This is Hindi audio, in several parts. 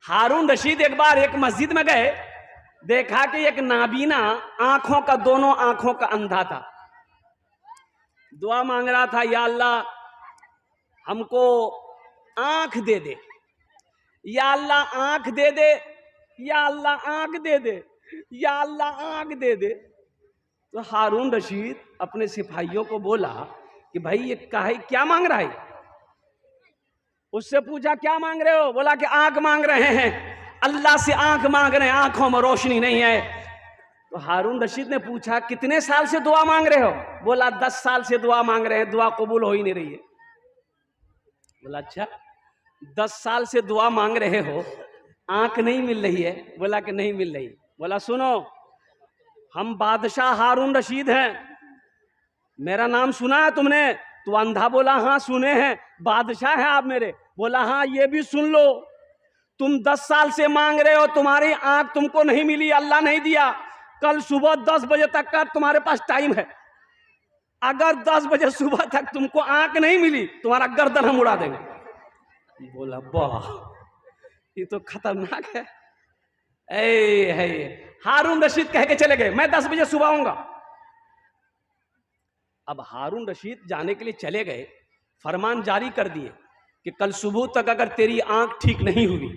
हारून रशीद एक बार एक मस्जिद में गए, देखा कि एक नाबीना आंखों का, दोनों आंखों का अंधा था, दुआ मांग रहा था, या अल्लाह हमको आंख दे दे, या अल्लाह आंख दे दे, या अल्लाह आंख दे दे, या अल्लाह आंख दे दे। तो हारून रशीद अपने सिपाहियों को बोला कि भाई ये क्या मांग रहा है? उससे पूछा क्या मांग रहे हो? बोला कि आंख मांग रहे हैं, अल्लाह से आंख मांग रहे हैं, आंखों में रोशनी नहीं है। तो हारून रशीद ने पूछा कितने साल से दुआ मांग रहे हो? बोला 10 साल से दुआ मांग रहे हैं, दुआ कबूल हो ही नहीं रही है। बोला अच्छा 10 साल से दुआ मांग रहे हो, आंख नहीं मिल रही है? बोला कि नहीं मिल रही। बोला सुनो, हम बादशाह हारून रशीद हैं, मेरा नाम सुना है तुमने? तो अंधा बोला हाँ सुने हैं, बादशाह हैं आप मेरे। बोला हाँ ये भी सुन लो, तुम 10 साल से मांग रहे हो, तुम्हारी आंख तुमको नहीं मिली, अल्लाह नहीं दिया, कल सुबह 10 बजे तक का तुम्हारे पास टाइम है, अगर 10 बजे सुबह तक तुमको आंख नहीं मिली, तुम्हारा गर्दन हम उड़ा देंगे। बोला वाह ये तो खतरनाक है। हारून रशीद कह के चले गए मैं 10 बजे सुबह आऊंगा। अब हारून रशीद जाने के लिए चले गए, फरमान जारी कर दिए कि कल सुबह तक अगर तेरी आंख ठीक नहीं हुई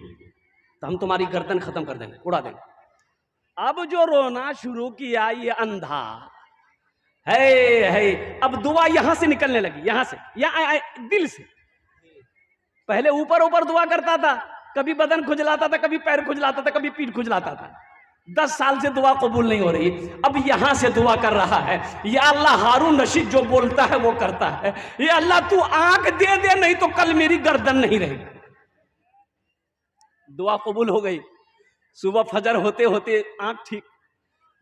तो हम तुम्हारी गर्दन खत्म कर देंगे, उड़ा देंगे। अब जो रोना शुरू किया ये अंधा है, अब दुआ यहां से निकलने लगी, यहां से, दिल से। पहले ऊपर ऊपर दुआ करता था, कभी बदन खुजलाता था, कभी पैर खुजलाता था, कभी पीठ खुजलाता था। 10 साल से दुआ कबूल नहीं हो रही, अब यहां से दुआ कर रहा है, या अल्लाह हारून रशीद जो बोलता है वो करता है, या अल्लाह तू आंख दे दे, नहीं तो कल मेरी गर्दन नहीं रहेगी। दुआ कबूल हो गई। सुबह फजर होते होते आंख ठीक,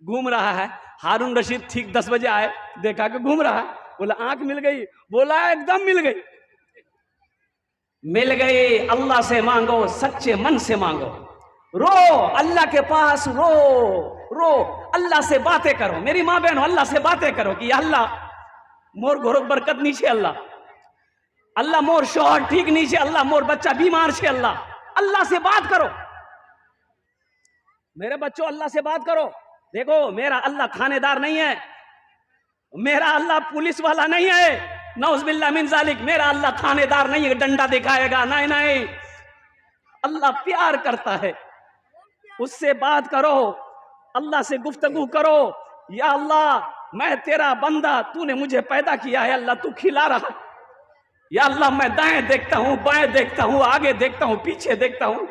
घूम रहा है। हारून रशीद ठीक 10 बजे आए, देखा कि घूम रहा है, बोला आंख मिल गई? बोला एकदम मिल गई। मिल गई, अल्लाह से मांगो, सच्चे मन से मांगो, रो अल्लाह के पास, रो रो अल्लाह से बातें करो। मेरी माँ बहन अल्लाह से बातें करो कि अल्लाह मोर घोर बरकत नीचे, अल्लाह मोर शोहर ठीक नीचे, अल्लाह मोर बच्चा बीमार छे, अल्लाह से बात करो। मेरे बच्चों अल्लाह से बात करो। देखो मेरा अल्लाह थानेदार नहीं है, मेरा अल्लाह पुलिस वाला नहीं है, नौज़ुबिल्लाह मिन ज़ालिक, मेरा अल्लाह थानेदार नहीं है डंडा दिखाएगा, नहीं नहीं, अल्लाह प्यार करता है, उससे बात करो, अल्लाह से गुफ्तगू करो। या अल्लाह मैं तेरा बंदा, तूने मुझे पैदा किया है, अल्लाह तू खिला रहा, या अल्लाह मैं दाएं देखता हूं, बाएं देखता हूं, आगे देखता हूं, पीछे देखता हूं,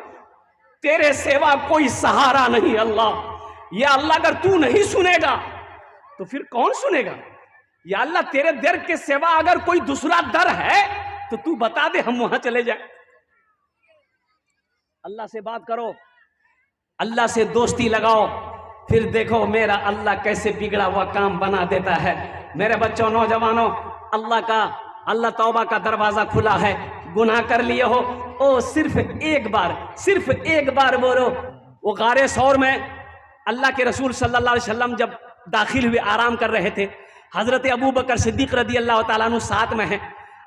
तेरे सिवा कोई सहारा नहीं। अल्लाह या अल्लाह अगर तू नहीं सुनेगा तो फिर कौन सुनेगा? या अल्लाह तेरे दर के सिवा अगर कोई दूसरा दर है तो तू बता दे, हम वहां चले जाए। अल्लाह से बात करो, अल्लाह से दोस्ती लगाओ, फिर देखो मेरा अल्लाह कैसे बिगड़ा हुआ काम बना देता है। मेरे बच्चों, नौजवानों, अल्लाह तौबा का दरवाजा खुला है। गुनाह कर लिए हो, ओ सिर्फ एक बार बोलो। वो गारे सौर में अल्लाह के रसूल सल्लल्लाहु अलैहि वसल्लम जब दाखिल हुए, आराम कर रहे थे, हजरत अबू बकर सिद्दीक रदी अल्लाह ताला अन्हु साथ में है।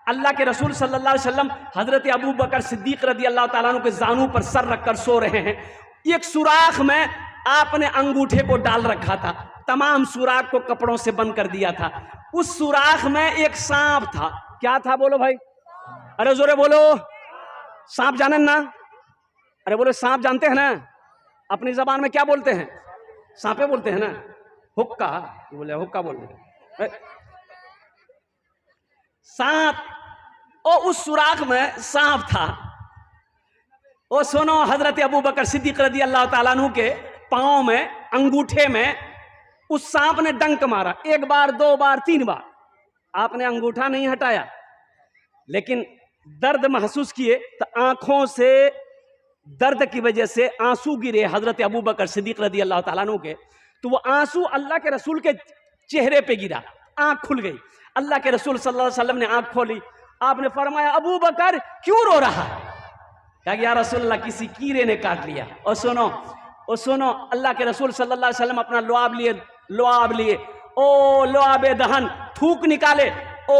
अल्लाह के रसूल सल्लल्लाहु अलैहि वसल्लम हजरत अबू बकर सिद्दीक रदी अल्लाह ताला अन्हु के जानू पर सर रखकर सो रहे हैं। एक सुराख में आपने अंगूठे को डाल रखा था, तमाम सुराख को कपड़ों से बंद कर दिया था। उस सुराख में एक सांप था। क्या था बोलो भाई? अरे जोरे बोलो, सांप जाने ना? अरे बोलो सांप जानते हैं ना? अपनी जबान में क्या बोलते हैं? सांपे बोलते हैं ना? हुक्का बोले, हुक्का बोलते हैं सांप। और उस सुराख में सांप था। ओ सुनो, हजरत अबू बकर सिद्दीक रदी अल्लाह ताला अन्हु के पांव में, अंगूठे में उस सांप ने डंक मारा, 1 बार 2 बार 3 बार। आपने अंगूठा नहीं हटाया, लेकिन दर्द महसूस किए तो आंखों से दर्द की वजह से आंसू गिरे हजरत अबू बकर सिद्दीक रदी अल्लाह ताला अन्हु के। तो वो आंसू अल्लाह के रसूल के चेहरे पे गिरा, आंख खुल गई। अल्लाह के रसूल सल्लल्लाहु अलैहि वसल्लम ने आंख खोली, आपने फरमाया अबू बकर क्यों रो रहा है? क्या या रसूलल्लाह किसी कीड़े ने काट लिया। और सुनो, अल्लाह के रसूल सल्लल्लाहु अलैहि वसल्लम अपना लुआब लिए, ओ लुआबे दहन, थूक निकाले। ओ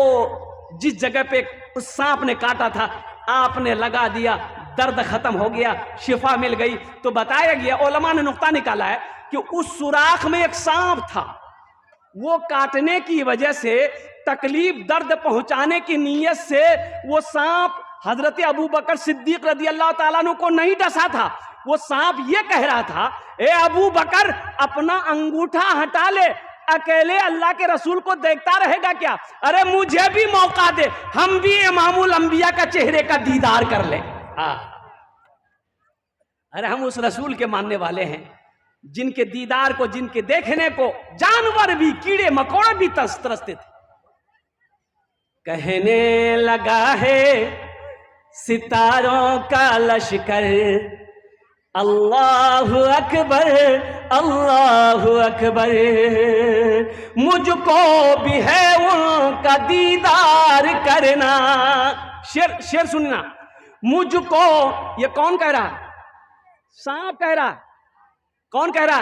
जिस जगह पे उस सांप ने काटा था आपने लगा दिया, दर्द खत्म हो गया, शिफा मिल गई। तो बताया गया, उलमा ने नुक्ता निकाला है कि उस सुराख में एक सांप था, वो काटने की वजह से, तकलीफ दर्द पहुंचाने की नीयत से वो सांप हजरत अबू बकर सिद्दीक रदी अल्लाह ताला अन्हु को नहीं डसा था। वो सांप ये कह रहा था, ए अबू बकर अपना अंगूठा हटा ले, अकेले अल्लाह के रसूल को देखता रहेगा क्या? अरे मुझे भी मौका दे, हम भी इमामुल अंबिया का चेहरे का दीदार कर ले। अरे हम उस रसूल के मानने वाले हैं जिनके दीदार को, जिनके देखने को जानवर भी, कीड़े मकोड़े भी तरसते थे। कहने लगा है सितारों का लश्कर, अल्लाहु अकबर अल्लाहु अकबर, मुझको भी है उनका दीदार करना। शेर सुनना, मुझको, ये कौन कह रहा? सांप कह रहा। कौन कह रहा?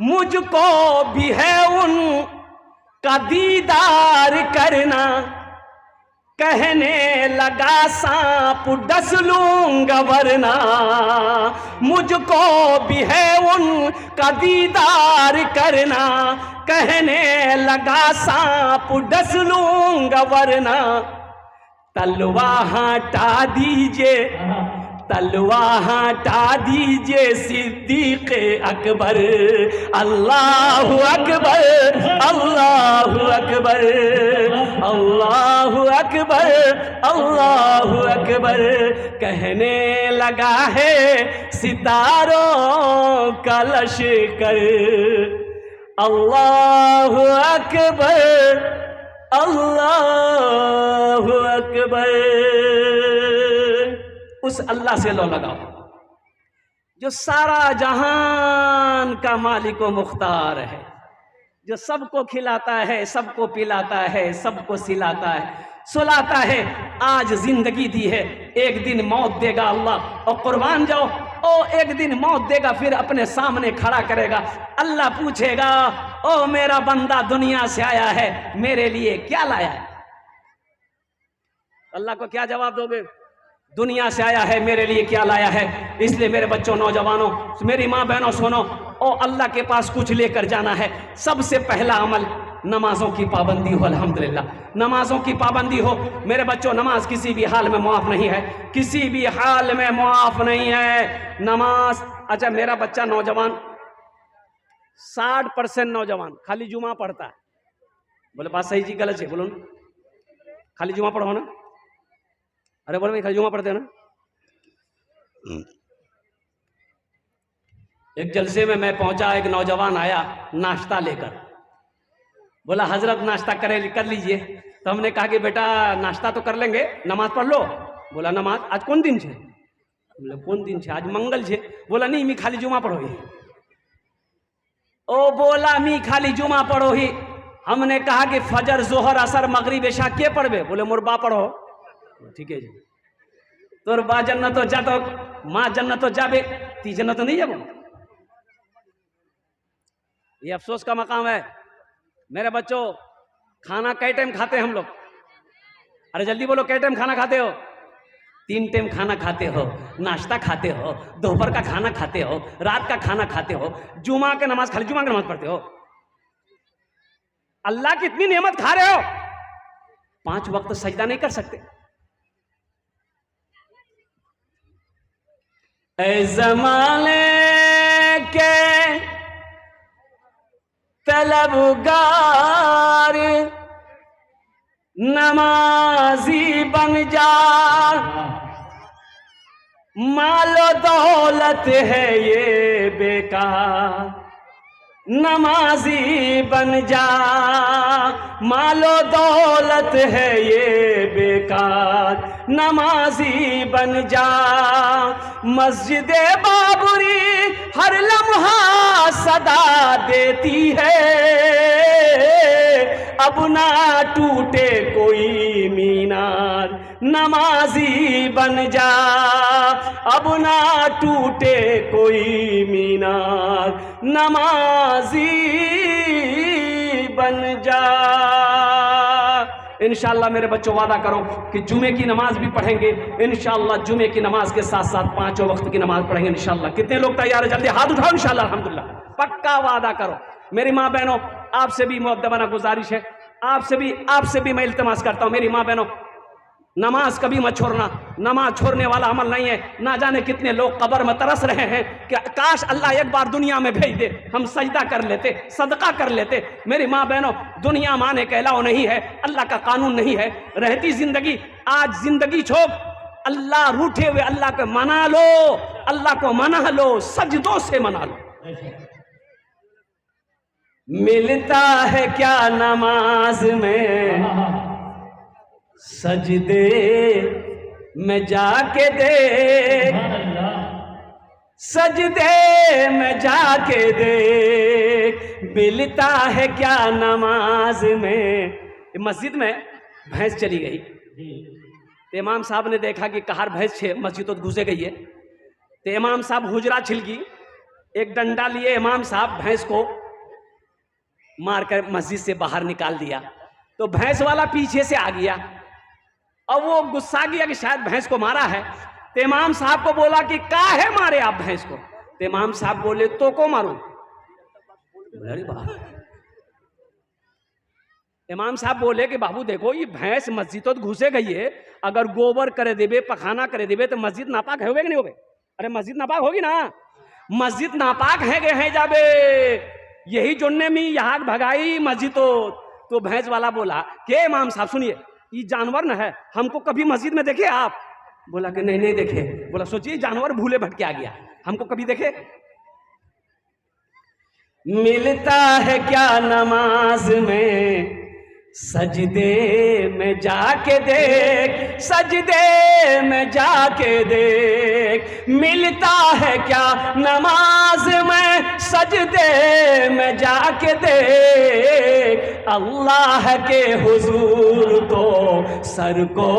मुझको भी है उनका दीदार करना। कहने लगा सांप डस लूंगा वरना, मुझको भी है उनका दीदार करना। कहने लगा सांप डस लूंगा वरना, तलवार हटा दीजिए, तलवार हटा दीजिए सिद्दीक अकबर, अल्लाहु अकबर अल्लाहु अकबर अल्लाहु अकबर अल्लाहु अकबर। कहने लगा है सितारों का लश्कर, अल्लाहु अकबर अल्लाहु अकबर। उस अल्लाह से लो लगाओ जो सारा जहान का मालिक व मुख्तार है, जो सबको खिलाता है, सबको पिलाता है, सबको सिलाता है, सुलाता है। आज जिंदगी दी है, एक दिन मौत देगा अल्लाह, और कुर्बान जाओ, ओ एक दिन मौत देगा, फिर अपने सामने खड़ा करेगा। अल्लाह पूछेगा, ओ मेरा बंदा दुनिया से आया है, मेरे लिए क्या लाया है? अल्लाह को क्या जवाब दोगे? दुनिया से आया है, मेरे लिए क्या लाया है? इसलिए मेरे बच्चों, नौजवानों, मेरी माँ बहनों, सुनो, ओ अल्लाह के पास कुछ लेकर जाना है। सबसे पहला अमल नमाजों की पाबंदी हो। अल्हम्दुलिल्लाह, नमाजों की पाबंदी हो। मेरे बच्चों, नमाज किसी भी हाल में मुआफ नहीं है, किसी भी हाल में मुआफ नहीं है नमाज। अच्छा, मेरा बच्चा नौजवान 60% नौजवान खाली जुमा पढ़ता है। बोले बात सही जी, गलत है? बोलो ना, खाली जुमा पढ़ो ना। अरे बोले भाई खाली जुमा पढ़ते हो ना। एक जलसे में मैं पहुंचा, एक नौजवान आया नाश्ता लेकर, बोला हजरत नाश्ता कर लीजिए। तो हमने कहा कि बेटा नाश्ता तो कर लेंगे, नमाज पढ़ लो। बोला नमाज आज कौन दिन छे? बोले कौन दिन छे? आज मंगल छे। बोला नहीं, मी खाली जुमा पढ़ो ही। ओ बोला मी खाली जुमा पढ़ो ही। हमने कहा कि फजर जोहर असर मगरिब इशा के पढ़बे? बोले मोर बा पढ़ो। ठीक है जी, तोर बा जन्नत जा, तो माँ जन्नत जाबे, ती जन्नत नहीं जाबो। ये अफसोस का मकाम है। मेरे बच्चों, खाना कई टाइम खाते हैं हम लोग? अरे जल्दी बोलो, कई टाइम खाना खाते हो? 3 टाइम खाना खाते हो, नाश्ता खाते हो, दोपहर का खाना खाते हो, रात का खाना खाते हो, जुमा के नमाज, खाली जुमा की नमाज पढ़ते हो। अल्लाह की इतनी नेमत खा रहे हो, 5 वक्त सजदा नहीं कर सकते। ऐ ज़माने के तलबगार, नमाजी बन जा, मालो दौलत है ये बेकार। नमाजी बन जा, मालो दौलत है ये बेकार। नमाजी बन जा, मस्जिदे बाबरी हर लम्हा सदा देती है। अब ना टूटे कोई मीनार, नमाजी बन जा, अब ना टूटे कोई मीनार, नमाजी बन जा। इंशाअल्लाह मेरे बच्चों वादा करो कि जुमे की नमाज भी पढ़ेंगे इंशाअल्लाह। जुमे की नमाज के साथ साथ 5 वक्त की नमाज पढ़ेंगे इंशाअल्लाह। कितने लोग तैयार है? जल्दी हाथ उठाओ इंशाअल्लाह। अल्हम्दुलिल्लाह, पक्का वादा करो। मेरी माँ बहनों, आपसे भी मुअद्दबाना गुजारिश है, आपसे भी मैं इल्तिमास करता हूँ, मेरी माँ बहनों, नमाज कभी मत छोड़ना। नमाज छोड़ने वाला अमल नहीं है। ना जाने कितने लोग कब्र में तरस रहे हैं कि काश अल्लाह एक बार दुनिया में भेज दे, हम सजदा कर लेते, सदका कर लेते। मेरी माँ बहनों, दुनिया माने कहलाओ नहीं है, अल्लाह का कानून नहीं है। रहती जिंदगी, आज जिंदगी छोड़, अल्लाह रूठे हुए अल्लाह को मना लो, अल्लाह को मना लो, सजदों से मना लो। मिलता है क्या नमाज में, सजदे में जाके देख, सजदे में जाके देख, मिलता है क्या नमाज में। मस्जिद में भैंस चली गई, तो इमाम साहब ने देखा कि कहार भैंस छे मस्जिद तो घुसे गई है। तो इमाम साहब हुजरा छिलकी, एक डंडा लिए इमाम साहब भैंस को मारकर मस्जिद से बाहर निकाल दिया। तो भैंस वाला पीछे से आ गया, और वो गुस्सा गया कि शायद भैंस को मारा है। तो इमाम साहब को बोला कि काहे मारे आप भैंस को? तो इमाम साहब बोले तो को मारूं? इमाम साहब बोले कि बाबू देखो, ये भैंस मस्जिद तो घुसे गई है, अगर गोबर करे देवे, पखाना करे देवे तो मस्जिद नापाक होगे कि नहीं होगे? अरे मस्जिद नापाक होगी ना, मस्जिद नापाक है गए हैं जाबे, यही जोड़ने में यहाँ भगाई मस्जिद। तो भैंस वाला बोला कि इमाम साहब सुनिए, ये जानवर न है, हमको कभी मस्जिद में देखे आप? बोला कि नहीं देखे। बोला सोचिए, जानवर भूले भटके आ गया, हमको कभी देखे? मिलता है क्या नमाज में, सजदे में जाके देख, सजदे में जाके देख, मिलता है क्या नमाज में, सजदे में जाके देख, अल्लाह के हुजूर तो सर को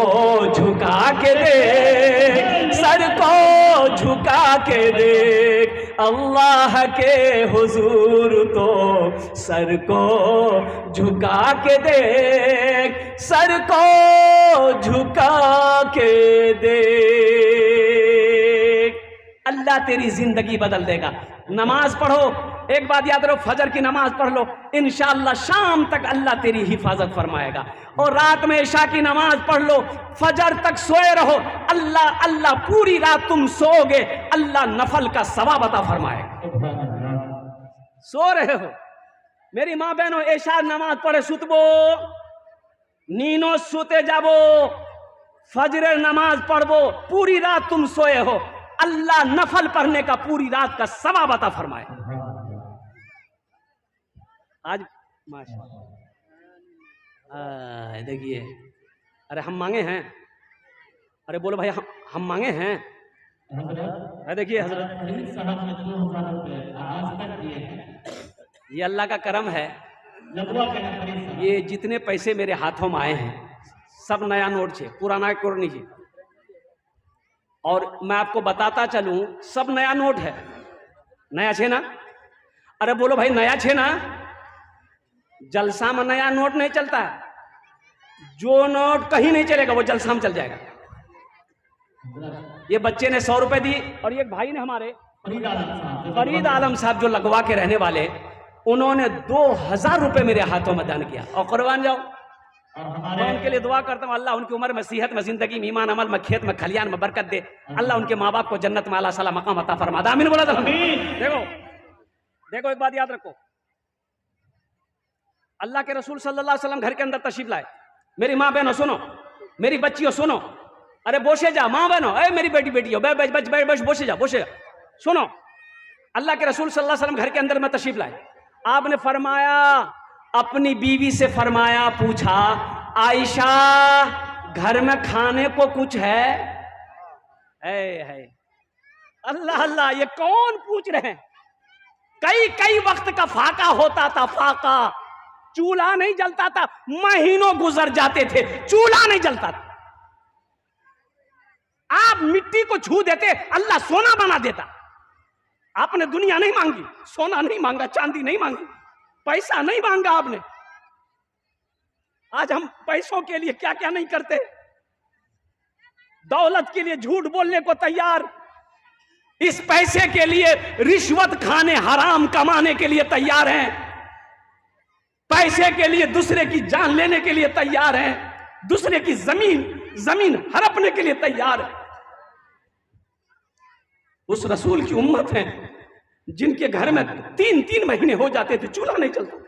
झुका के देख, सर को झुका के देख, अल्लाह के हुजूर तो सर को झुका के देख, सर को झुका के देख। अल्लाह तेरी जिंदगी बदल देगा। नमाज पढ़ो, एक बात याद रखो, फजर की नमाज पढ़ लो, इंशाअल्लाह शाम तक अल्लाह तेरी हिफाजत फरमाएगा। और रात में इशा की नमाज पढ़ लो, फजर तक सोए रहो, अल्लाह अल्लाह पूरी रात तुम सोओगे, अल्लाह नफल का सवाब अता फरमाएगा। सो रहे हो मेरी माँ बहनों, इशा नमाज पढ़े सुतबो, नीनो सुते जाबो, फजर नमाज पढ़बो, पूरी रात तुम सोए हो, अल्लाह नफल पढ़ने का पूरी रात का सवाब अता फरमाए। आज माशाअल्लाह देखिए, अरे हम मांगे हैं, अरे बोलो भाई हम मांगे हैं। देखिए हजरत, ये अल्लाह का करम है, ये जितने पैसे मेरे हाथों में आए हैं सब नया नोट छे, पुराना कोड नहीं छे। और मैं आपको बताता चलूं, सब नया नोट है, नया छे ना? अरे बोलो भाई नया छे ना? जलसा में नया नोट नहीं चलता है, जो नोट कहीं नहीं चलेगा वो जलसा में चल जाएगा। ये बच्चे ने 100 रुपए दी, और ये भाई ने हमारे फरीद आलम साहब जो लगवा के रहने वाले, उन्होंने 2000 रुपए मेरे हाथों में दान किया। और कुर्बान जाओ, मैं उनके लिए दुआ करता हूँ, अल्लाह उनकी उम्र में, सेहत में, जिंदगी में, ईमान अमल में, खेत में, खलियान में बरकत दे। अल्लाह उनके माँ बाप को जन्नत में आला साला मकाम अता फरमा। आमीन बोला था। देखो एक बात याद रखो, अल्लाह के रसूल सल्लल्लाहु अलैहि वसल्लम घर के अंदर तशरीफ लाए। मेरी माँ बहनों सुनो, मेरी बच्चियों सुनो, अरे बोशे जा माँ बहनों, अरे मेरी बेटियों बच बोशे जा, सुनो। अल्लाह के रसूल सल्लल्लाहु अलैहि वसल्लम घर के अंदर में तशरीफ लाए। आपने फरमाया, अपनी बीवी से फरमाया, पूछा आयशा घर में खाने को कुछ है? अल्लाह अल्लाह, ये कौन पूछ रहे हैं? कई वक्त का फाका होता था, फाका, चूल्हा नहीं जलता था, महीनों गुजर जाते थे, चूल्हा नहीं जलता था। आप मिट्टी को छू देते, अल्लाह सोना बना देता। आपने दुनिया नहीं मांगी, सोना नहीं मांगा, चांदी नहीं मांगी, पैसा नहीं मांगा आपने। आज हम पैसों के लिए क्या क्या नहीं करते, दौलत के लिए झूठ बोलने को तैयार, इस पैसे के लिए रिश्वत खाने, हराम कमाने के लिए तैयार हैं, पैसे के लिए दूसरे की जान लेने के लिए तैयार हैं, दूसरे की जमीन हड़पने के लिए तैयार है। उस रसूल की उम्मत है जिनके घर में 3-3 महीने हो जाते थे, चूल्हा नहीं चलता।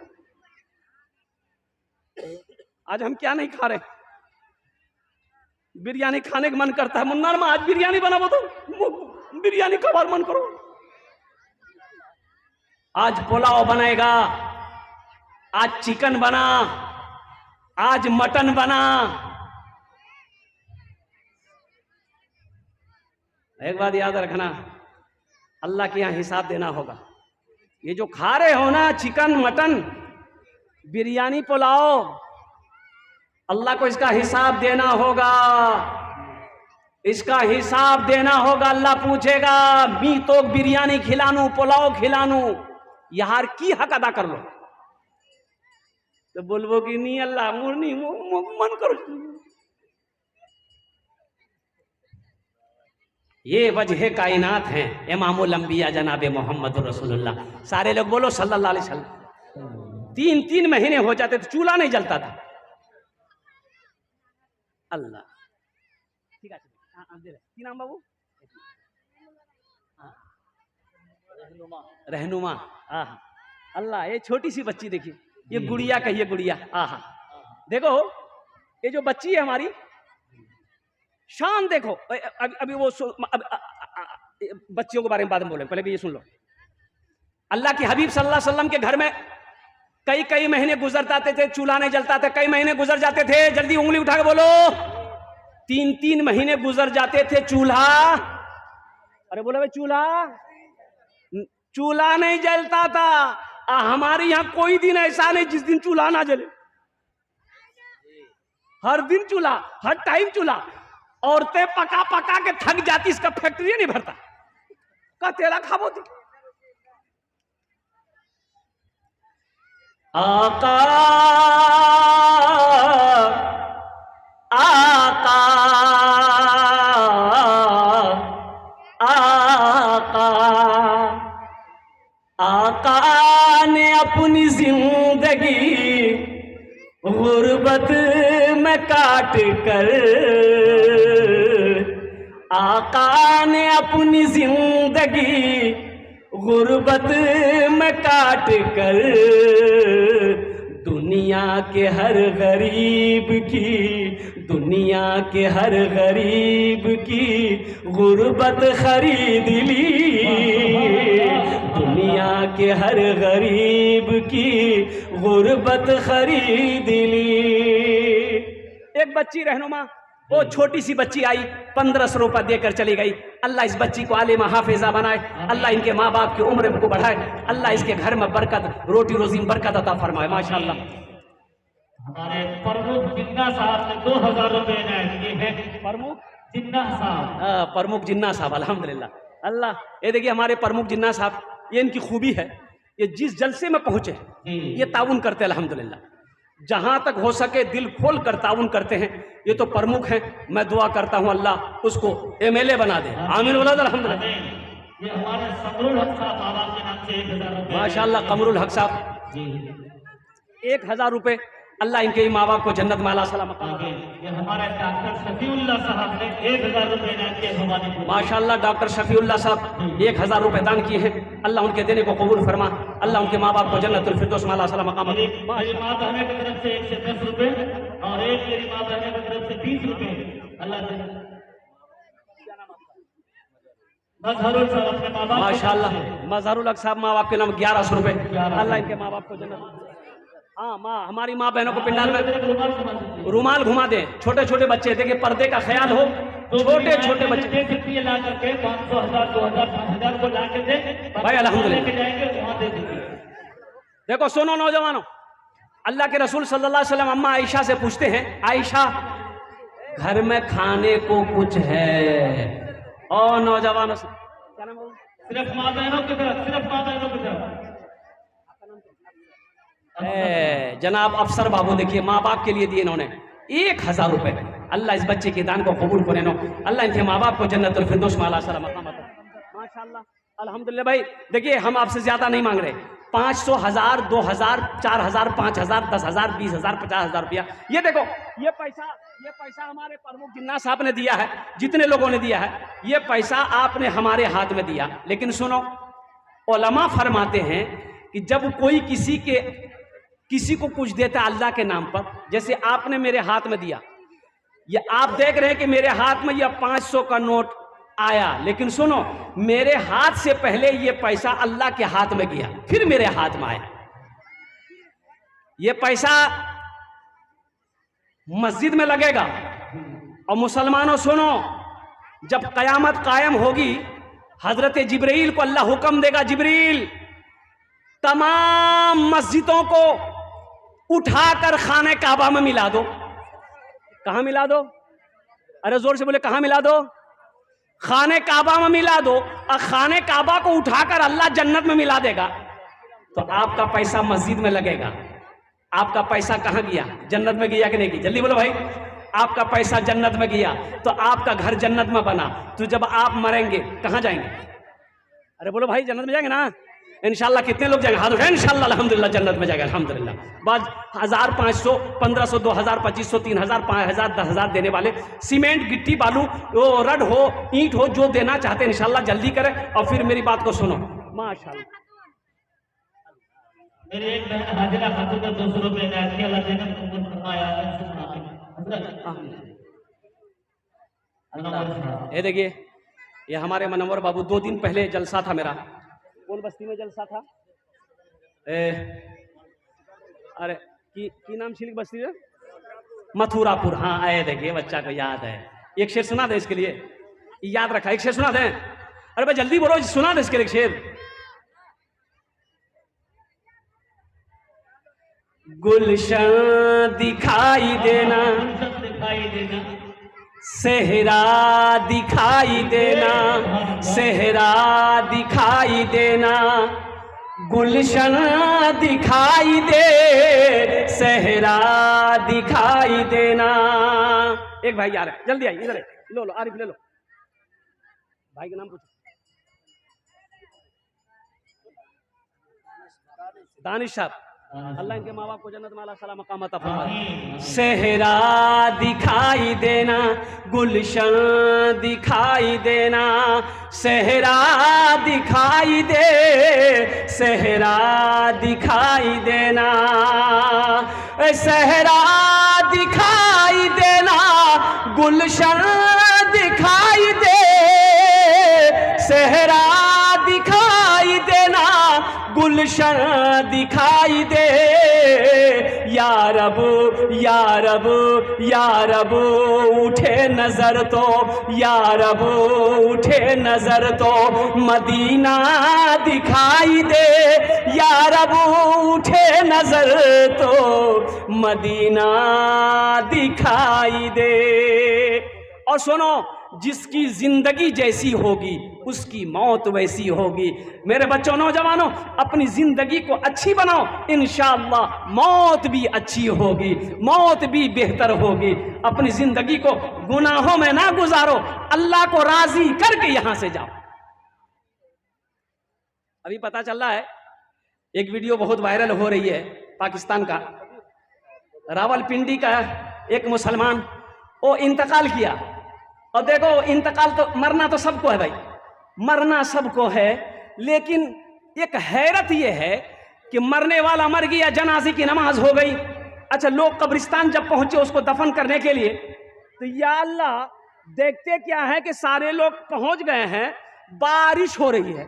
आज हम क्या नहीं खा रहे, बिरयानी खाने का मन करता है, मुन्नार में आज बिरयानी बनाओ तो बिरयानी का बार मन करो, आज पुलाव बनेगा, आज चिकन बना, आज मटन बना। एक बात याद रखना, अल्लाह के यहां हिसाब देना होगा। ये जो खा रहे हो ना चिकन मटन बिरयानी पुलाव, अल्लाह को इसका हिसाब देना होगा, इसका हिसाब देना होगा। अल्लाह पूछेगा, मी तो बिरयानी खिलानू, पुलाव खिलानू, यार की हक अदा कर लो, तो बोलबो कि नहीं अल्लाह मुरनी मन करो। ये वजह कायनात हैं इमामुल अंबिया जनाब मोहम्मद रसूलुल्लाह। सारे लोग बोलो सल्लल्लाहु अलैहि वसल्लम। 3-3 महीने हो जाते थे, चूल्हा नहीं जलता था। अल्लाह ठीक है, की नाम बाबू? रहनुमा। अल्लाह, ये छोटी सी बच्ची देखिए, ये गुड़िया कहिए, गुड़िया। देखो ये जो बच्ची है हमारी, शान देखो। अभी वो बच्चियों के बारे में बाद में बोले, पहले भी ये सुन लो। अल्लाह के हबीब सल्लल्लाहु अलैहि वसल्लम के घर में कई महीने गुजर जाते थे, चूल्हा नहीं जलता था। कई महीने गुजर जाते थे, जल्दी उंगली उठा के बोलो। 3-3 महीने गुजर जाते थे, चूल्हा, अरे बोलो भाई, चूल्हा नहीं जलता था। हमारे यहां कोई दिन ऐसा नहीं जिस दिन चूल्हा ना जले, हर दिन चूल्हा, हर टाइम चूल्हा। औरतें पका पका के थक जाती, इसका फैक्ट्री नहीं भरता, का तेला खाबो थी। आका आका आका आका ने अपनी जिंदगी गुर्बत में काट कर, आका ने अपनी जिंदगी गुर्बत में काट कर, दुनिया के हर गरीब की, दुनिया के हर गरीब की गुर्बत खरीद ली, दुनिया के हर गरीब की गुर्बत खरीद ली। एक बच्ची रहनुमा, वो छोटी सी बच्ची आई, 1500 रुपया देकर चली गई। अल्लाह इस बच्ची को आलिमा हाफिजा बनाए, अल्लाह इनके माँ बाप की उम्र को बढ़ाए, अल्लाह इसके घर में बरकत, रोटी रोजी में बरकत अता फरमाए। माशाअल्लाह। हमारे प्रमुख जिन्ना साहब ने 2000 रुपए इनायत किए हैं। प्रमुख जिन्ना साहब, प्रमुख जिन्ना साहब, अल्हम्दुलिल्लाह। अल्लाह, ये देखिए हमारे प्रमुख जिन्ना साहब, ये इनकी खूबी है, ये जिस जलसे में पहुंचे ये ताउन करते हैं अल्हम्दुलिल्लाह। जहां तक हो सके दिल खोल कर ताउन करते हैं। ये तो प्रमुख हैं, मैं दुआ करता हूं अल्लाह उसको MLA बना दे, आमीन वलाद अल्हम्दुलिल्लाह। ये हमारे कमरुल हक साहब बाबा के नाम से 1000 रुपए। माशाअल्लाह, कमरुल हक साहब 1000 रुपए। अल्लाह इनके माँ बाप को जन्नत में आला सलाम मकाम दे। ये हमारे डॉक्टर शफीउल्लाह साहब ने 1000 रुपए इनायत किए हमारे। माशाअल्लाह, डॉक्टर शफीउल्लाह साहब 1000 रुपए दान किए हैं। अल्लाह उनके देने को कबूल फरमा, अल्लाह उनके माँ बाप को जन्नतुल फिरदौस में आला सलाम मकाम दे। मेरी माँ बहनों की तरफ से 1 से 10 रुपए और एक मेरी माँ बहनों की तरफ से 20 रुपए। अल्लाह दे। मजहरुल साहब अपने माँ बाप, माशाअल्लाह, मजहरुल हक साहब माँ बाप के नाम 1100 रुपए। अल्लाह इनके माँ बाप को जन्नत। हाँ माँ, हमारी माँ बहनों को पिंडाल में रुमाल घुमा दे। छोटे छोटे बच्चे, देखिए पर्दे का ख्याल हो, छोटे छोटे बच्चे दे सकती है, ला करके 500, 1000, 2000, 5000 को ला के दे भाई अल्हम्दुलिल्लाह। लेके जाएंगे वहां दे देंगे। देखो सुनो नौजवानों, अल्लाह के रसूल सल्लल्लाहु अलैहि वसल्लम अम्मा आयशा से पूछते हैं, आयशा घर में खाने को कुछ है? और नौजवानों से क्या नाम है? सिर्फ माँ बहनों की तरफ, सिर्फ माँ बहनों की तरफ। जनाब अफसर बाबू देखिए, माँ बाप के लिए दिए इन्होंने 1000 रुपए। अल्लाह इस बच्चे के दान को कबूल करे नो, अल्लाह इनके माँ बाप को जन्नतुल फिरदौस में आला सलाम मकाम अता। माशाअल्लाह अल्हम्दुलिल्लाह। भाई देखिए, हम आपसे ज्यादा नहीं मांग रहे, 500, 1000, 2000, 4000, 5000, 10,000, 20,000, 50,000 रुपया। ये देखो, ये पैसा हमारे प्रमुख जिन्ना साहब ने दिया है, जितने लोगों ने दिया है, ये पैसा आपने हमारे हाथ में दिया। लेकिन सुनो, उलमा फरमाते हैं कि जब कोई किसी को कुछ देता है अल्लाह के नाम पर, जैसे आपने मेरे हाथ में दिया, ये आप देख रहे हैं कि मेरे हाथ में यह 500 का नोट आया, लेकिन सुनो, मेरे हाथ से पहले ये पैसा अल्लाह के हाथ में गया, फिर मेरे हाथ में आया। ये पैसा मस्जिद में लगेगा। और मुसलमानों सुनो, जब कयामत कायम होगी, हजरत जिब्रील को अल्लाह हुक्म देगा, जिब्रील तमाम मस्जिदों को उठाकर खाने काबा में मिला दो। कहां मिला दो? अरे जोर से बोले, कहां मिला दो? खाने काबा में मिला दो। और खाने काबा को उठाकर अल्लाह जन्नत में मिला देगा। तो आपका पैसा मस्जिद में लगेगा, आपका पैसा कहां गया? जन्नत में गया कि नहीं गया? जल्दी बोलो भाई। आपका पैसा जन्नत में गया, तो आपका घर जन्नत में बना। तो जब आप मरेंगे कहां जाएंगे? अरे बोलो भाई, जन्नत में जाएंगे ना इंशाल्लाह। कितने लोग जाएंगे? हाथ उठाएं। इंशाल्लाह अल्हम्दुलिल्लाह जन्नत में जाएगा अल्हम्दुलिल्लाह। बाद 1000, 500, 1500, 2000, 2500, 3000, 5000, 10,000 देने वाले, सीमेंट, गिट्टी, बालू, रड हो, ईंट हो, जो देना चाहते हैं इंशाल्लाह जल्दी करें। और फिर मेरी बात को सुनो। माशाल्लाह। मेरी एक बहन हाजिरा खातून का 200 रुपए का अल्लाह देना फरमाया। ये देखिए, ये हमारे मनव्वर बाबू, 2 दिन पहले जलसा था मेरा। कौन बस्ती में जलसा था? अरे की नाम छिलिक बस्ती है? मथुरापुर। हाँ, आए देखिए, बच्चा को याद है। एक शेर सुना दे इसके लिए, याद रखा। एक शेर सुना दे। अरे भाई जल्दी बोलो, सुना दे इसके लिए एक शेर। गुलशन दिखाई देना, सेहरा दिखाई देना, सेहरा दिखाई देना, गुलशन दिखाई दे, सेहरा दिखाई देना। एक भाई यार, जल्दी आइए, इधर लो लो, आरिफ ले लो। भाई का नाम पूछो। दानिश साहब, अल्लाह इनके माँ बाप को जन्नत में आला सलाम मकाम अता फरमाए। सेहरा दिखाई देना, गुलशन दिखाई देना, सेहरा दिखाई दे, सेहरा दिखाई देना, सेहरा दिखाई देना, गुलशन दिखाई दे, सेहरा दिखाई देना, गुलशन दिखाई दे। या रब, या रब, या रब उठे नजर तो, या रब उठे नजर तो, मदीना दिखाई दे। या रब उठे नजर तो, मदीना दिखाई दे। और सुनो, जिसकी जिंदगी जैसी होगी उसकी मौत वैसी होगी। मेरे बच्चों, नौजवानों, अपनी जिंदगी को अच्छी बनाओ, इंशाअल्लाह मौत भी अच्छी होगी, मौत भी बेहतर होगी। अपनी जिंदगी को गुनाहों में ना गुजारो, अल्लाह को राजी करके यहां से जाओ। अभी पता चल रहा है, एक वीडियो बहुत वायरल हो रही है पाकिस्तान का, रावलपिंडी का एक मुसलमान, वो इंतकाल किया। और देखो, इंतकाल तो, मरना तो सबको है भाई, मरना सबको है। लेकिन एक हैरत यह है कि मरने वाला मर गया, जनाजे की नमाज हो गई। अच्छा, लोग कब्रिस्तान जब पहुंचे उसको दफन करने के लिए, तो या अल्लाह, देखते क्या है कि सारे लोग पहुंच गए हैं, बारिश हो रही है,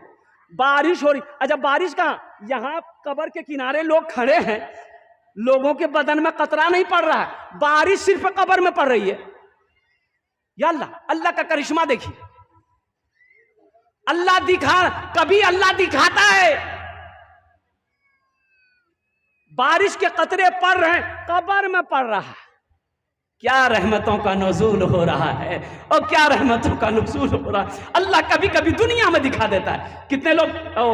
बारिश हो रही। अच्छा, बारिश कहाँ? यहां कब्र के किनारे लोग खड़े हैं, लोगों के बदन में कतरा नहीं पड़ रहा है, बारिश सिर्फ कब्र में पड़ रही है। या अल्लाह, अल्लाह का करिश्मा देखिए। अल्लाह कभी अल्लाह दिखाता है, बारिश के कतरे पड़ रहे हैं, कब्र में पड़ रहा है। क्या रहमतों का नुज़ूल हो रहा है और क्या रहमतों का नुज़ूल हो रहा है। अल्लाह कभी कभी दुनिया में दिखा देता है। कितने लोग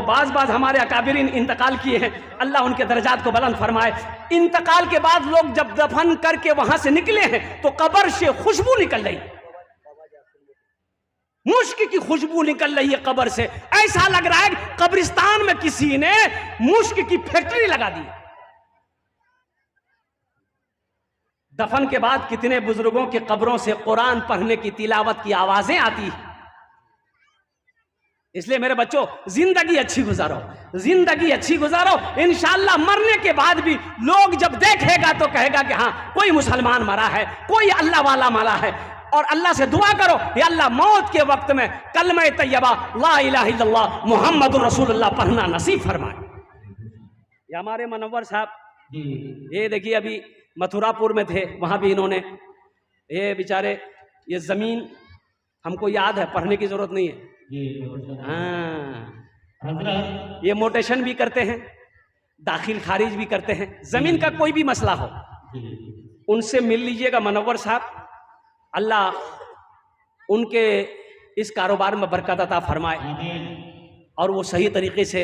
बाज हमारे अकाबिरीन इंतकाल किए हैं, अल्लाह उनके दर्जात को बुलंद फरमाए। इंतकाल के बाद लोग जब दफन करके वहां से निकले हैं तो कब्र से खुशबू निकल रही, मुश्क की खुशबू निकल रही है कब्र से। ऐसा लग रहा है कब्रिस्तान में किसी ने मुश्क की फैक्ट्री लगा दी। दफन के बाद कितने बुजुर्गों के कब्रों से कुरान पढ़ने की तिलावत की आवाजें आती। इसलिए मेरे बच्चों, जिंदगी अच्छी गुजारो, जिंदगी अच्छी गुजारो। इंशाअल्लाह मरने के बाद भी लोग जब देखेगा तो कहेगा कि हाँ, कोई मुसलमान मरा है, कोई अल्लाह वाला मरा है। और अल्लाह से दुआ करो, या अल्लाह मौत के वक्त में कलमा तैयबा ला इलाहा इल्लल्लाह मुहम्मदुर रसूलुल्लाह पढ़ना नसीब फरमाए। ये हमारे मनव्वर साहब, ये देखिए अभी मथुरापुर में थे, वहां भी इन्होंने, ये बेचारे, ये जमीन हमको याद है, पढ़ने की जरूरत नहीं है। हाँ, ये मोटेशन भी करते हैं, दाखिल खारिज भी करते हैं। जमीन का कोई भी मसला हो उनसे मिल लीजिएगा मनव्वर साहब, अल्लाह उनके इस कारोबार में बरकत अता फरमाए और वो सही तरीके से,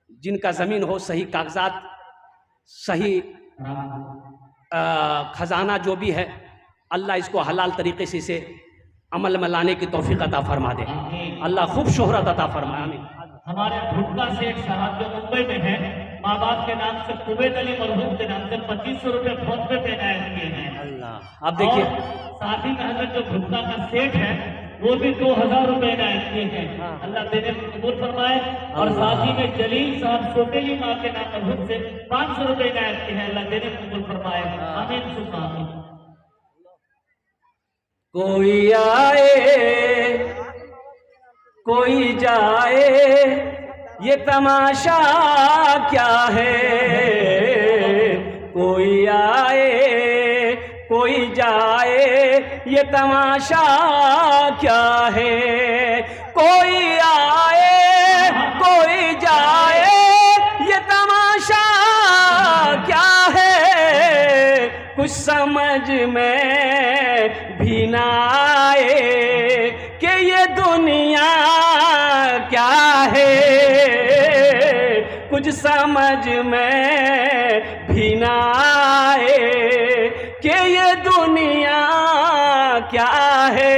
जिनका ज़मीन हो, सही कागजात, सही खजाना जो भी है, अल्लाह इसको हलाल तरीके से इसे अमल में लाने की तौफीक अता फरमा दे। अल्लाह खूब शोहरत अता फरमाए। आमीन। हमारे भुट्टा सेठ साहब जो मुंबई में है, माँ बाप के नाम से कुबैत अली मरहूम के नाम से 2500 रुपए फोन पे इनायत किए हैं। अल्लाह, अब देखिए, साथ ही में हजरत जो भुट्टा का सेठ है वो भी 2000 रुपए इनायत किए हैं। अल्लाह देने को कबूल फरमाए। और साथ ही में जलील साहब सोटेली माँ के नाम मरहूम से 500 रुपए इनायत किए हैं। अल्लाह देने को कबूल फरमाए। आमीन सुम्मा आमीन। कोई आए कोई जाए, ये तमाशा क्या है। कोई आए कोई जाए, ये तमाशा क्या है। कोई आए कोई जाए, ये तमाशा क्या है। कुछ समझ में भी ना आए कि ये दुनिया क्या है। कुछ समझ में भी ना आए कि ये दुनिया क्या है।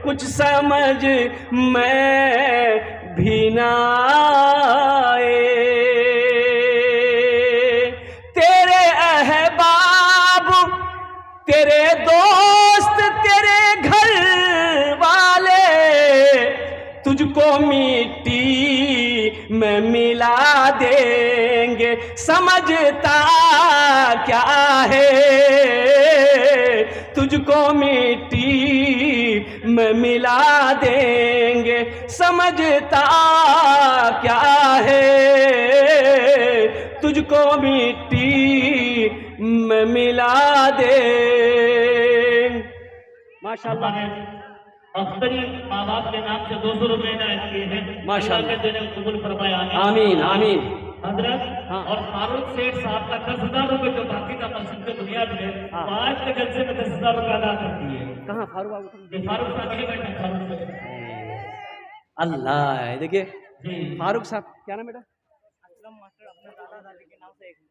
कुछ समझ में भी ना आए। तेरे अहबाब, तेरे दोस्त, तेरे घर वाले तुझको मिट्टी में मिला देंगे। समझता क्या है, तुझको मिट्टी में मिला देंगे। समझता क्या है, तुझको मिट्टी में मिला देंगे। माशाअल्लाह। अख्तरी माँ बाप के नाम से 200 रुपए इनायत किए हैं। माशाअल्लाह, देने को कबूल फरमाए। आमीन आमीन। हजरत हाँ। और फारूक सेठ साहब का 10,000 रुपए जो बाकी था मस्जिद के बुनियाद में, हाँ। आज के जलसे में 10,000 रुपए अदा कर दिए। कहाँ फारूक बाबू? ये फारूक साहब ये बैठे, फारूक सेठ। अल्लाह, देखिए जी फारूक साहब, क्या नाम बेटा?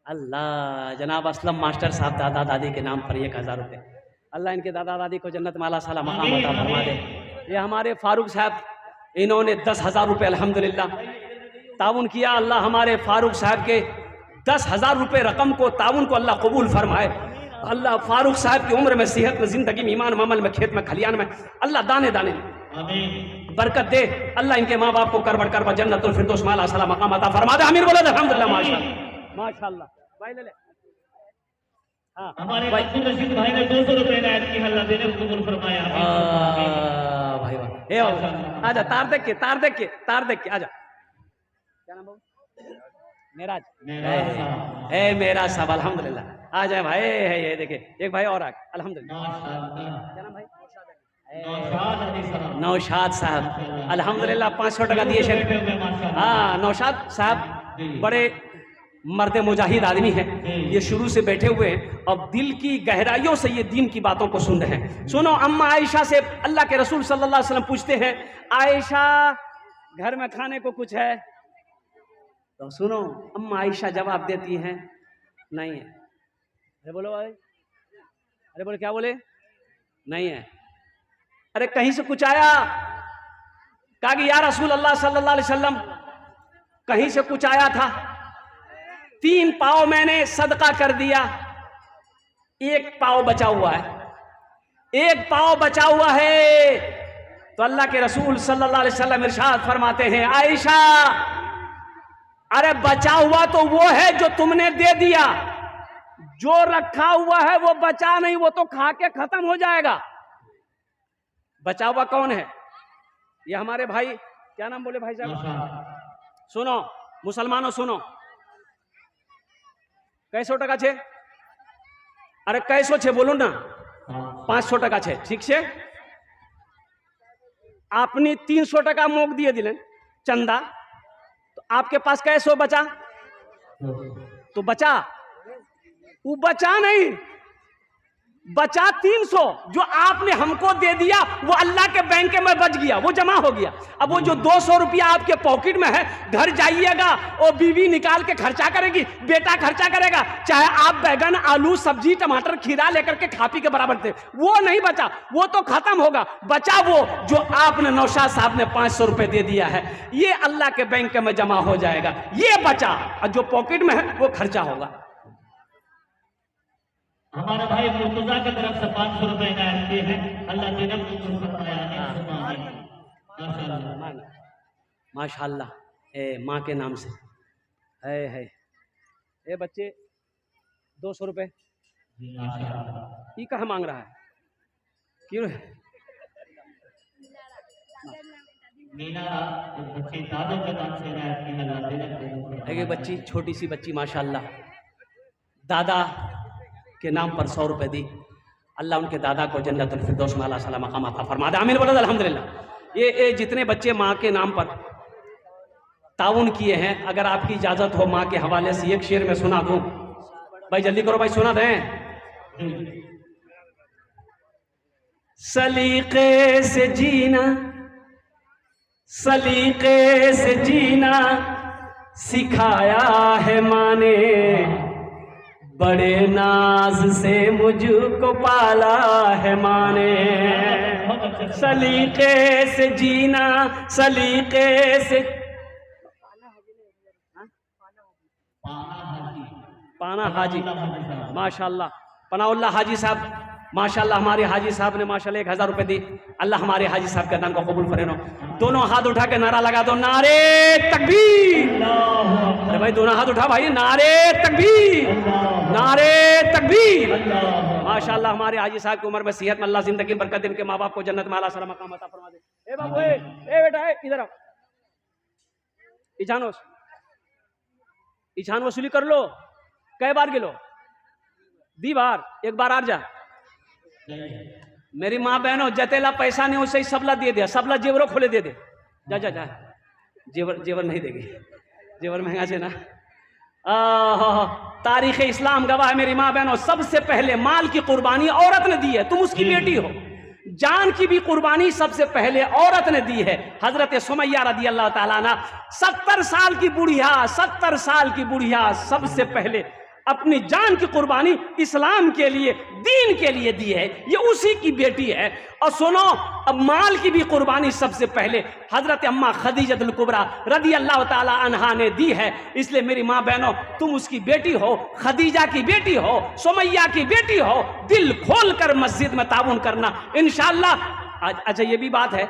अल्लाह, जनाब असलम मास्टर साहब दादा दादी के नाम पर 1000 रुपये। अल्लाह इनके दादा दादी को जन्नत माला साला मकाम अता फरमा दे। ये हमारे फारूक साहब, इन्होंने 10,000 रुपये अल्हम्दुलिल्लाह ताउन किया। अल्लाह हमारे फारूक साहब के 10,000 रुपये रकम को, ताउन को अल्लाह कबूल फरमाए। अल्लाह फारूक साहब की उम्र में, सेहत में, जिंदगी में, ईमान अमल में, खेत में, खलियान में अल्लाह दाने दाने बरकत दे। अल्लाह इनके माँ बाप को करबड़ करबड़ जन्नतुल फिरदौस माला साला मकाम अता फरमा दे। आमीन बोलो अल्हम्दुलिल्लाह। माशाअल्लाह माशाअल्लाह। भाई ले ले। हाँ, हमारे अब्दुल रशीद भाई ने 200 रुपए इनायत की। अल्लाह देने को कबूल फरमाया। भाई वाह, आजा, तार देख के, तार देख के, तार देख के आजा। क्या नाम बाबू? मेराज। ए मेराज साहब, अल्हम्दुलिल्लाह। आ जाए भाई, है ये देखिए एक भाई और आ गए, अल्हम्दुलिल्लाह। क्या नाम भाई? नौशाद साहब, अल्हम्दुलिल्लाह 500 टका दिए शेर। हाँ, नौशाद साहब बड़े मर्द मुजाहिद आदमी है, ये शुरू से बैठे हुए हैं और दिल की गहराइयों से ये दीन की बातों को सुन रहे हैं। सुनो, अम्मा आयशा से अल्लाह के रसूल सल्लल्लाहु अलैहि वसल्लम पूछते हैं, आयशा घर में खाने को कुछ है? तो सुनो, अम्मा आयशा जवाब देती हैं, नहीं है। अरे बोलो भाई, अरे बोले, क्या बोले? नहीं है। अरे कहीं से कुछ आया? कहा कि या रसूल अल्लाह सल्लल्लाहु अलैहि वसल्लम, कहीं से कुछ आया था, 3 पाव मैंने सदका कर दिया, 1 पाव बचा हुआ है, 1 पाव बचा हुआ है। तो अल्लाह के रसूल सल्लल्लाहु अलैहि वसल्लम इरशाद फरमाते हैं, आयशा अरे बचा हुआ तो वो है जो तुमने दे दिया, जो रखा हुआ है वो बचा नहीं, वो तो खा के खत्म हो जाएगा। बचा हुआ कौन है? ये हमारे भाई, क्या नाम बोले भाई साहब? सुनो मुसलमानों, सुनो, कैसो टका छे? अरे कैसो छे बोलो ना? 500 टका छे, ठीक छे। आपने 300 टका मोक दिए दिले चंदा, तो आपके पास कैसो बचा? तो बचा, वो बचा नहीं, बचा 300 जो आपने हमको दे दिया, वो अल्लाह के बैंक में बच गया, वो जमा हो गया। अब वो जो 200 रुपया आपके पॉकेट में है, घर जाइएगा और बीवी निकाल के खर्चा करेगी, बेटा खर्चा करेगा, चाहे आप बैगन आलू सब्जी टमाटर खीरा लेकर के खा पी के बराबर थे, वो नहीं बचा, वो तो खत्म होगा। बचा वो जो आपने नौशाद साहब ने 500 रुपए दे दिया है, ये अल्लाह के बैंक में जमा हो जाएगा, ये बचा, और जो पॉकेट में है वो खर्चा होगा। हमारे भाई मुर्तजा की तरफ से 500 रुपए इनायत किए हैं, अल्लाह ने माशाअल्लाह, माँ के नाम से है। ए बच्चे 200 रुपए ये कहाँ मांग रहा है? क्यों? एक बच्ची, छोटी सी बच्ची माशाअल्लाह, दादा के नाम पर 100 रुपए दी। अल्लाह उनके दादा को जन्नतुल फिरदौस में अल्लाह सला मकाम अता फरमा दे, आमीन बोलो अल्हम्दुलिल्लाह। ये जितने बच्चे माँ के नाम पर ताउन किए हैं, अगर आपकी इजाजत हो माँ के हवाले से एक शेर में सुना दूं भाई, जल्दी करो भाई, सुना दें। सलीके से जीना, सलीके से जीना सिखाया है माँ ने, बड़े नाज से मुझको पाला है माँ ने। सलीके से जीना, सलीके से, पाना हाजी माशाल्लाह, पनाउल्लाह हाजी साहब माशाल्लाह, हमारे हाजी साहब ने माशाल्लाह 1000 रुपए दी। अल्लाह हमारे हाजी साहब के दान को कबूल फरेनो। दोनों हाथ उठा के नारा लगा दो, नारे तकबीर। अरे भाई दोनों हाथ उठा भाई, नारे तकबीर, नारे तकबीर। माशाल्लाह हमारे हाजी साहब की उम्र में सेहत में अल्लाह जिंदगी बरकत दे, इनके माँ बाप को जन्नत में अल्लाह सला मकाम अता फरमा दे। ए बाबू, ए बेटा, इधर आओ, इछान वसूली कर लो। कई बार गिलो? दी बार, एक बार आ जा। मेरी माँ बहनों, जतेला पैसा नहीं उसे सबला दे दे, सबला जेवरों खोले दे दे, जा जा जा। जेवर नहीं देगी, जेवर महंगा से ना। तारीख इस्लाम गवाह है मेरी माँ बहनों, सबसे पहले माल की कुर्बानी औरत ने दी है, तुम उसकी बेटी हो। जान की भी कुर्बानी सबसे पहले औरत ने दी है। हजरत सुमैया रदी अल्लाह ताला अन्हा 70 साल की बुढ़िया, 70 साल की बुढ़िया सबसे पहले अपनी जान की कुर्बानी इस्लाम के लिए, दीन के लिए दी है, ये उसी की बेटी है। और सुनो, अब माल की भी कुर्बानी सबसे पहले हजरत अम्मा खदीजतुल कुबरा रदी अल्लाह ताला अन्हा ने दी है। इसलिए मेरी माँ बहनों, तुम उसकी बेटी हो, खदीजा की बेटी हो, सुमैया की बेटी हो, दिल खोल कर मस्जिद में ताउन करना इंशाअल्लाह। अच्छा ये भी बात है,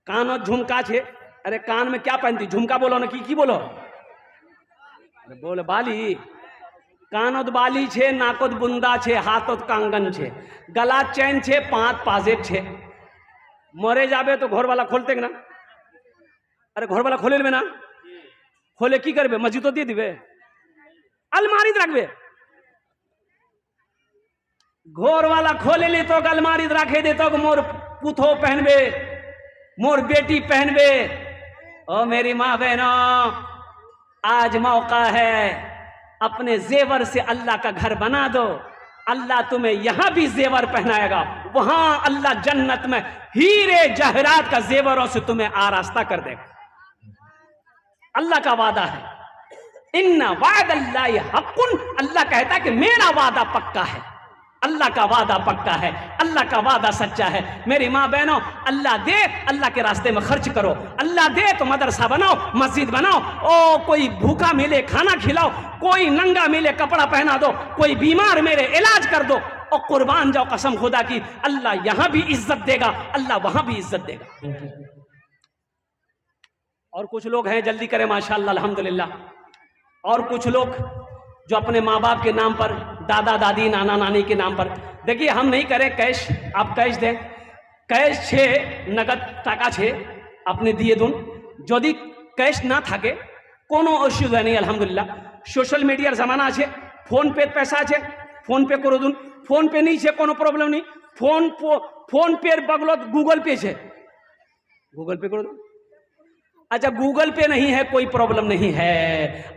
कान और झुमका छे। अरे कान में क्या पहनती? झुमका बोलो ना, की बोलो? अरे बोले बाली। कानोद बाली छे, नाकोद बुंदा छे, हाथोद कांगन छे, गला चैन छे, पाँच पाजेब छे। मरे जाबे तो घर वाला खोलते ना? अरे घर वाला खोले ना, खोले की करबे? मस्जिद तो दे दिबे, अलमारी रखबे। घर वाला खोले ले तो अलमारी रखे दे तो मोर पुथो पहनबे, मोर बेटी पहनबे, ओ मेरी माँ बहनों, आज मौका है, अपने जेवर से अल्लाह का घर बना दो। अल्लाह तुम्हें यहां भी जेवर पहनाएगा, वहां अल्लाह जन्नत में हीरे जहरात का जेवरों से तुम्हें आरास्ता कर देगा। अल्लाह का वादा है, इन्ना वादल्लाहि हक़्क़ुन, अल्लाह कहता है कि मेरा वादा पक्का है। अल्लाह का वादा पक्का है, अल्लाह का वादा सच्चा है। मेरी माँ बहनों, अल्लाह दे, अल्लाह के रास्ते में खर्च करो। अल्लाह दे तो मदरसा बनाओ, मस्जिद बनाओ। ओ कोई भूखा मिले खाना खिलाओ, कोई नंगा मिले कपड़ा पहना दो, कोई बीमार मिले इलाज कर दो। और कुर्बान जाओ कसम खुदा की, अल्लाह यहां भी इज्जत देगा, अल्लाह वहां भी इज्जत देगा। और कुछ लोग हैं, जल्दी करें माशाअल्लाह अल्हम्दुलिल्लाह, और कुछ लोग जो अपने माँ बाप के नाम पर, दादा दादी नाना नानी के नाम पर, देखिए हम नहीं करें कैश, आप कैश दें, कैश छे नगद टाका छे अपने दिए दून। यदि कैश ना থাকে কোনো অসুবিধা নেই আলহামদুলিল্লাহ। সোশ্যাল মিডিয়ার জামানা আছে, ফোন পে पैसा আছে, ফোন পে করে দুন। ফোন পে नहीं છે কোনো प्रॉब्लम नहीं, फोन पे बगलत गूगल पे છે, गूगल पे कर दो। अच्छा गूगल पे नहीं है, कोई प्रॉब्लम नहीं है,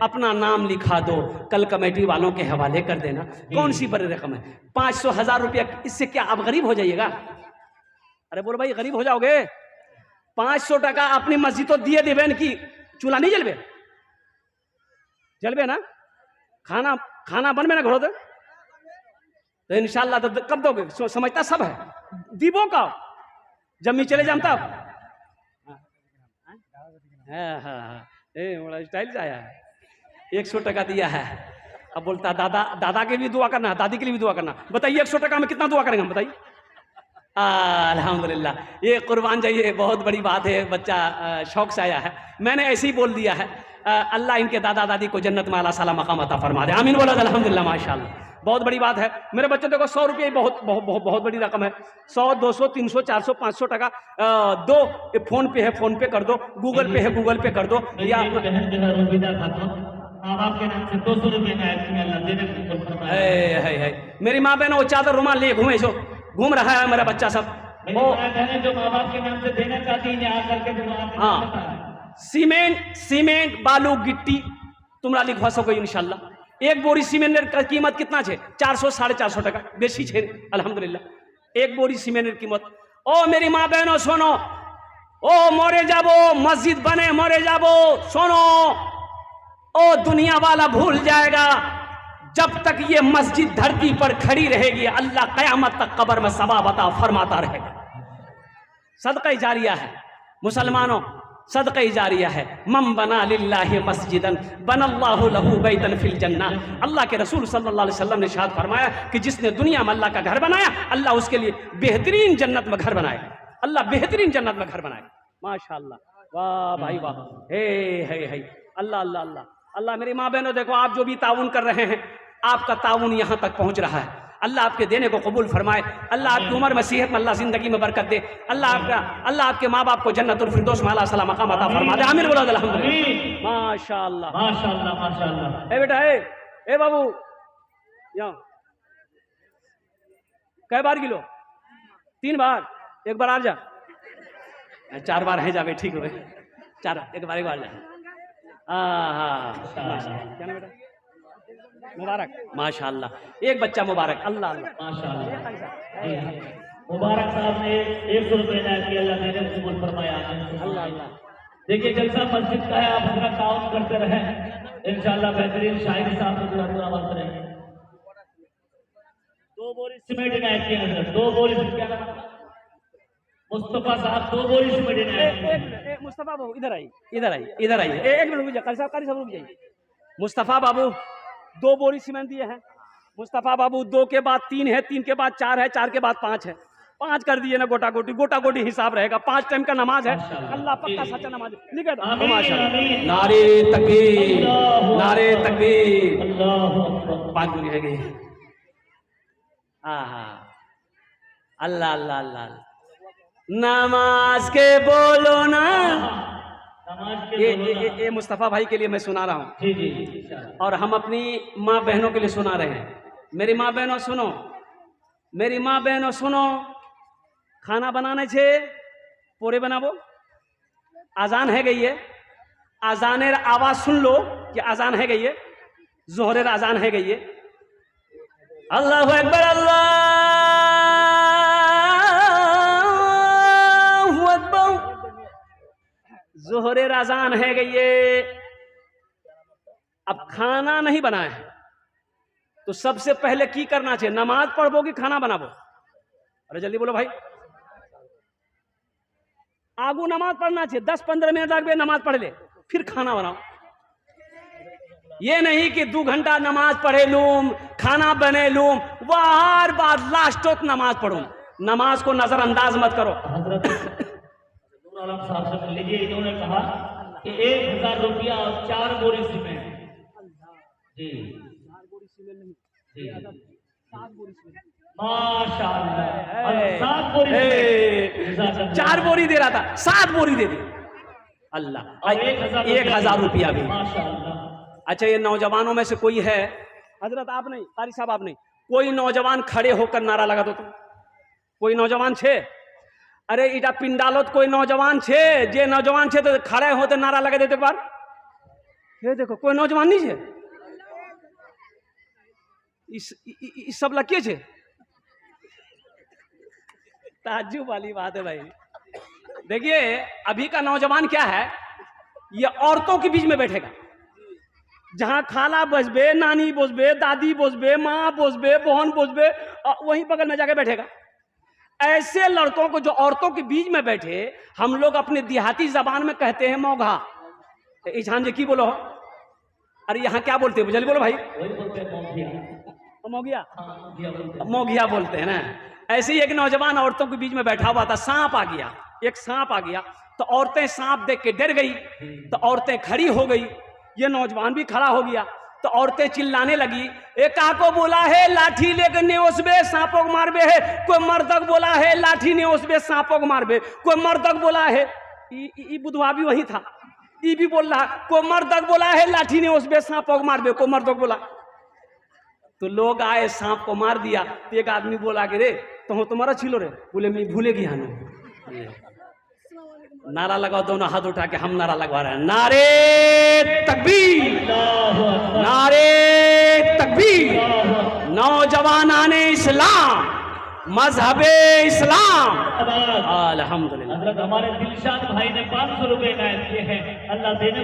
अपना नाम लिखा दो, कल कमेटी वालों के हवाले कर देना। कौन सी बड़ी रकम है, 500,000 रुपया, इससे क्या आप गरीब हो जाइएगा? अरे बोलो भाई गरीब हो जाओगे? 500 टका अपनी मस्जिद तो दिए देवेन की चूल्हा नहीं जलबे? जलबे ना, खाना बनबे ना घरों तो इंशाल्लाह। तो कब दोगे? समझता सब है, दीबो का जमी चले जाम तब। बड़ा स्टाइल से आया है, 100 टका दिया है। अब बोलता दादा के लिए दुआ करना, दादी के लिए भी दुआ करना। बताइए 100 टका में कितना दुआ करेंगे हम, बताइए। अल्हम्दुलिल्लाह, ये कुर्बान जाइए, बहुत बड़ी बात है। बच्चा शौक से आया है, मैंने ऐसे ही बोल दिया है। अल्लाह इनके दादा दादी को जन्नत में आला साला मकाम अता फरमा दे, आमीन बोला अल्हम्दुलिल्लाह माशाअल्लाह। बहुत बड़ी बात है। मेरे बच्चे देखो 100 रुपये बहुत बड़ी रकम है। 100 200 300 400 500 टका दो, फोन पे है फोन पे कर दो, गूगल पे है गूगल पे कर दो। या बहन जो है रुबीदा खातून माँ बाप के नाम से 200 रुपये का अल्लाह देने को फरमाया है। मेरी माँ बहन वो चादर रुमाल लिए घूमे जो घूम रहा है मेरा बच्चा सब। वो जो माँ बाप के नाम से देना चाहती है यहाँ करके, हाँ सीमेंट बालू गिट्टी तुमरा लिखवा सको इंशाल्लाह। एक बोरी सीमेंटेर का कीमत कितना है? 400 450 टका, बेसी है अल्हम्दुलिल्लाह। एक बोरी सीमेंटेर कीमत। ओ मेरी माँ बहनों सुनो, ओ मरे जाबो मस्जिद बने मरे जाबो, सुनो ओ दुनिया वाला भूल जाएगा, जब तक ये मस्जिद धरती पर खड़ी रहेगी अल्लाह कयामत तक कब्र में सवाब अता फरमाता रहेगा। सदका जारिया है मुसलमानों, सदका जारिया है। मम बना लिल्लाहि मस्जिदन बनल्लाहु लहू बैतन फिल जन्ना। अल्लाह के रसूल सल्लल्लाहु अलैहि वसल्लम ने इरशाद फरमाया कि जिसने दुनिया में अल्लाह का घर बनाया, अल्लाह उसके लिए बेहतरीन जन्नत में घर बनाएगा। अल्लाह बेहतरीन जन्नत में घर बनाएगा। माशाअल्लाह, वाह भाई वाह, हे अल्लाह अल्लाह अल्लाह अल्लाह। मेरी माँ बहनों देखो, आप जो भी ताउन कर रहे हैं, आपका ताउन यहाँ तक पहुँच रहा है। अल्लाह आपके देने को कबूल फरमाए, अल्लाह आपकी उम्र में सेहत में, अल्लाह जिंदगी में बरकत दे, अल्लाह आपके माँ बाप को जन्नतुल फिरदौस में आला सलाम मकाम अता फरमा दे, आमीन बोला अल्हम्दुलिल्लाह माशाअल्लाह माशाअल्लाह माशाअल्लाह। ए बेटा ए बाबू यहाँ कै बार गिलो? 3 बार, एक बार आ जा, 4 बार है जावे, ठीक हो 4, एक बार जा। हाँ क्या ना बेटा, मुबारक माशाअल्लाह, एक बच्चा मुबारक, अल्लाह अल्लाह माशाअल्लाह। मुबारक साहब ने 100 रुपये इनायत किया, अल्लाह ने कबूल फरमाया, अल्लाह अल्लाह। देखिए जलसा मस्जिद का है, आप अपना ताउन करते रहे इंशाअल्लाह। बेहतरीन शायरी साहब को पूरा आवाज करेंगे। 2 बोरी सीमेंट इनायत किया है, 2 बोरी क्या नाम है? मुस्तफा साहब 2 बोरी सीमेंट इनायत। मुस्तफा बाबू इधर आई एक मिनट रुक जाइए, कारी साहब रुक जाइए। मुस्तफा बाबू 2 बोरी सीमेंट दिए हैं। मुस्तफा बाबू 2 के बाद 3 है, 3 के बाद 4 है, 4 के बाद 5 है, 5 कर दिए ना, गोटा गोटी हिसाब रहेगा। 5 टाइम का नमाज है, अल्लाह पक्का सच्चा नमाज लिखे दो। माशाअल्लाह, नारे तकबीर नारे तकबीर, 5 बोरी है गई। अल्लाह अल्लाह अल्लाह। नमाज के बोलो ना, ये मुस्तफ़ा भाई के लिए मैं सुना रहा हूँ जी। और हम अपनी माँ बहनों के लिए सुना रहे हैं। मेरी माँ बहनों सुनो, मेरी माँ बहनों सुनो, खाना बनाने छे पोरे बनाबो, आजान है गई है, अजानेर आवाज सुन लो कि अजान है गई है, जोहरेर अजान है गई है। अल्लाहु अकबर, अल्लाहु अकबर, जोहरेर अजान है गई है। अब खाना नहीं बनाए हैं तो सबसे पहले की करना चाहिए? नमाज पढ़बो कि खाना बनाबो? अरे जल्दी बोलो भाई। आगू नमाज पढ़ना चाहिए, 10-15 मिनट आगे नमाज पढ़ ले, फिर खाना बनाओ। ये नहीं कि 2 घंटा नमाज पढ़े लूं, खाना बने लूं, बार बार लास्ट तक नमाज पढ़ूं। नमाज को नजरअंदाज मत करो। हजरत नूर आलम साहब से मिल लीजिए, इन्होंने कहा कि 1000 रुपया और 4 बोरी सीमेंट। जी जी, माशाअल्लाह, 7 बोरी, 4 बोरी दे रहा था, 7 बोरी दे दी। अल्लाह, 1000 रुपया भी। माशाअल्लाह। अच्छा, ये नौजवानों में से कोई है? हजरत आप नहीं, कारी साहब आप नहीं, कोई नौजवान खड़े होकर नारा लगा दो। तुम कोई नौजवान छे? अरे इटा पिंडालोत कोई नौजवान छे? जे नौजवान छे तो खड़े होते नारा लगा देते। एक बार ये देखो, कोई नौजवान नहीं छे। इस सब लगे छे। ताज्जुब वाली बात है भाई। देखिए अभी का नौजवान क्या है, ये औरतों के बीच में बैठेगा। जहां खाला बसबे, नानी बसबे, दादी बसबे, माँ बसबे, बहन बसबे, वहीं बगल में जाके बैठेगा। ऐसे लड़कों को जो औरतों के बीच में बैठे, हम लोग अपने देहाती जबान में कहते हैं मौघा। ईशान जी की बोलो? अरे यहाँ क्या बोलते हैं? जल्दी बोलो भाई। मौगिया, मौगिया बोलते हैं ना। ऐसे ही एक नौजवान औरतों के बीच में बैठा हुआ था, सांप आ गया, एक सांप आ गया तो औरतें सांप देख के डर गई, तो औरतें खड़ी हो गई, ये नौजवान भी खड़ा हो गया। तो औरतें चिल्लाने लगी, एक को बोला है लाठी लेकर नेओसबे सांपों को मारबे है, कोई मर्दक बोला है लाठी नेओसबे सांपों को मारबे, कोई मर्दक बोला है, बुधवा भी वही था, ये भी बोल रहा, कोई मर्दक बोला है लाठी नेओसबे सांपों को मारबे, कोई मर्दक बोला। तो लोग आए, सांप को मार दिया। तो एक आदमी बोला कि रे तो तुम्हारा छिलो रे, बोले मैं भूलेगी हानो। नारा लगाओ, दोनों हाथ उठा के हम नारा लगवा रहे हैं, नारे तकबीर, नारे तकबीर, नौजवानाने इस्लाम, मजहबे इस्लाम। अल्हम्दुलिल्लाह। हजरत हमारे दिलशाद भाई ने 500 रुपए इनायत किए हैं, अल्लाह देने